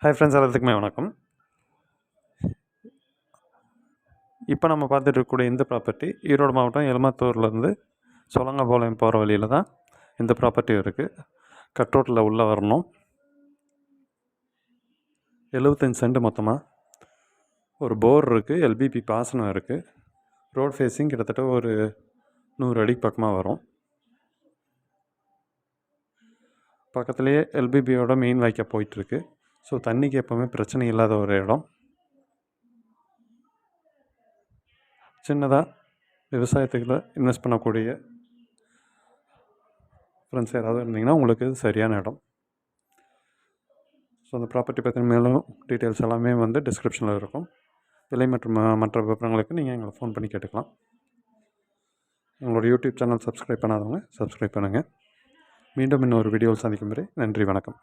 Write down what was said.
Hi friends, எல்லாத்துக்குமே வணக்கம். இப்போ நம்ம பார்த்துட்டு இருக்கக்கூடிய இந்த ப்ராப்பர்ட்டி ஈரோடு மாவட்டம் எலமத்தூர்லேருந்து சொலங்கபாளையம் போகிற வழியில் தான் இந்த ப்ராப்பர்ட்டி இருக்குது. கட் ரோட்டில் உள்ளே வரணும். 75 சென்ட் மொத்தமாக. ஒரு போர் இருக்குது, எல்பிபி பாசனம் இருக்குது. ரோட் ஃபேஸிங் கிட்டத்தட்ட ஒரு 100 அடிக்கு பக்கமாக வரும். பக்கத்துலேயே எல்பிபியோட மெயின் வாய்க்கால் போயிட்டுருக்கு. ஸோ தண்ணிக்கு எப்போவுமே பிரச்சனை இல்லாத ஒரு இடம். சின்னதாக விவசாயத்துக்குள்ள இன்வெஸ்ட் பண்ணக்கூடிய ஃப்ரெண்ட்ஸ் யாராவது இருந்தீங்கன்னா உங்களுக்கு இது சரியான இடம். ஸோ அந்த ப்ராப்பர்ட்டி பற்றின மேலும் டீட்டெயில்ஸ் எல்லாமே டிஸ்கிரிப்ஷனில் இருக்கும். விலை மற்றும் மற்ற விவரங்களுக்கு நீங்கள் எங்களை ஃபோன் பண்ணி கேட்டுக்கலாம். எங்களோட யூடியூப் சேனல் சப்ஸ்கிரைப் பண்ணாதவங்க சப்ஸ்கிரைப் பண்ணுங்கள். மீண்டும் இன்னொரு வீடியோவில் சந்திக்கும் வரை நன்றி, வணக்கம்.